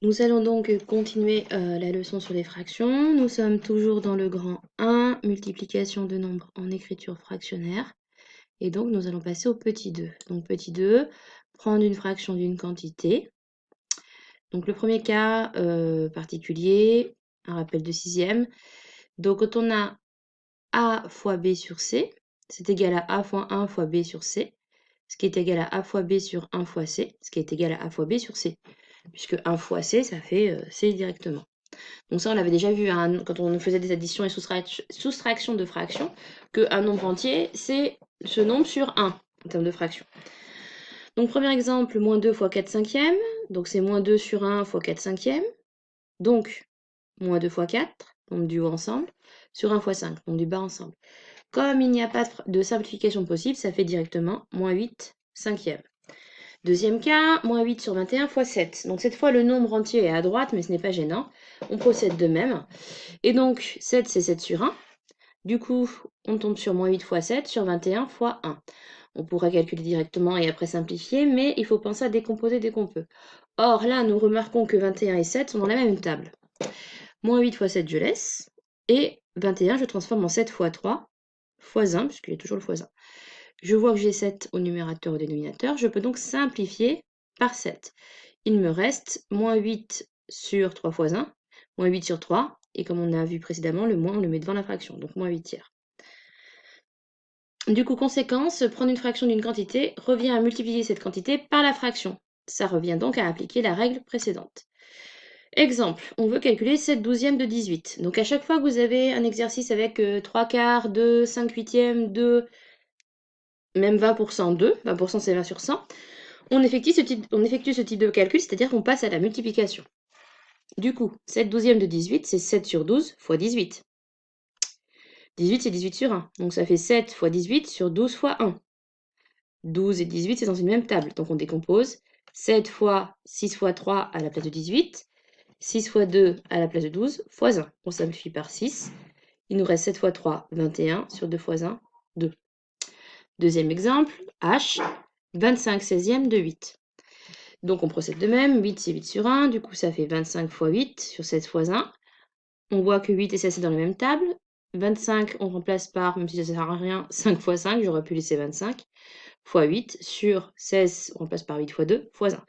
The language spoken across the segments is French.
Nous allons donc continuer la leçon sur les fractions. Nous sommes toujours dans le grand 1, multiplication de nombres en écriture fractionnaire. Et donc, nous allons passer au petit 2. Donc, petit 2, prendre une fraction d'une quantité. Donc, le premier cas particulier, un rappel de sixième. Donc, quand on a A fois B sur C, c'est égal à A fois 1 fois B sur C, ce qui est égal à A fois B sur 1 fois C, ce qui est égal à A fois B sur C. Puisque 1 fois C, ça fait C directement. Donc ça, on l'avait déjà vu hein, quand on faisait des additions et soustractions de fractions, qu'un nombre entier, c'est ce nombre sur 1 en termes de fraction. Donc premier exemple, moins 2 fois 4 cinquièmes. Donc c'est moins 2 sur 1 fois 4 cinquièmes. Donc moins 2 fois 4, nombre du haut ensemble, sur 1 fois 5, nombre du bas ensemble. Comme il n'y a pas de simplification possible, ça fait directement moins 8 cinquièmes. Deuxième cas, moins 8 sur 21 fois 7. Donc cette fois, le nombre entier est à droite, mais ce n'est pas gênant. On procède de même. Et donc, 7, c'est 7 sur 1. Du coup, on tombe sur moins 8 fois 7 sur 21 fois 1. On pourra calculer directement et après simplifier, mais il faut penser à décomposer dès qu'on peut. Or, là, nous remarquons que 21 et 7 sont dans la même table. Moins 8 fois 7, je laisse. Et 21, je transforme en 7 fois 3 fois 1, puisqu'il y a toujours le fois 1. Je vois que j'ai 7 au numérateur et au dénominateur. Je peux donc simplifier par 7. Il me reste moins 8 sur 3 fois 1, moins 8 sur 3. Et comme on a vu précédemment, le moins, on le met devant la fraction, donc moins 8 tiers. Du coup, conséquence, prendre une fraction d'une quantité revient à multiplier cette quantité par la fraction. Ça revient donc à appliquer la règle précédente. Exemple, on veut calculer 7 douzièmes de 18. Donc à chaque fois que vous avez un exercice avec 3 quarts, 2, 5 huitièmes, 2, même 20%, 2, 20% c'est 20 sur 100, on effectue ce type de calcul, c'est-à-dire qu'on passe à la multiplication. Du coup, 7 douzièmes de 18, c'est 7 sur 12 fois 18. 18, c'est 18 sur 1. Donc ça fait 7 fois 18 sur 12 fois 1. 12 et 18, c'est dans une même table. Donc on décompose. 7 fois 6 fois 3 à la place de 18. 6 fois 2 à la place de 12 fois 1. On simplifie par 6. Il nous reste 7 fois 3, 21. Sur 2 fois 1, 2. Deuxième exemple, H, 25 16e de 8. Donc on procède de même. 8, c'est 8 sur 1. Du coup, ça fait 25 fois 8 sur 7 fois 1. On voit que 8 et 16, c'est dans la même table. 25, on remplace par, même si ça ne sert à rien, 5 fois 5. J'aurais pu laisser 25 fois 8 sur 16, on remplace par 8 fois 2 fois 1.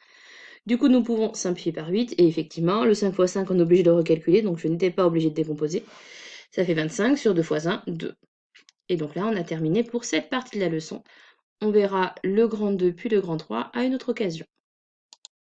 Du coup, nous pouvons simplifier par 8. Et effectivement, le 5 fois 5, on est obligé de recalculer. Donc je n'étais pas obligé de décomposer. Ça fait 25 sur 2 fois 1, 2. Et donc là, on a terminé pour cette partie de la leçon. On verra le grand 2 puis le grand 3 à une autre occasion.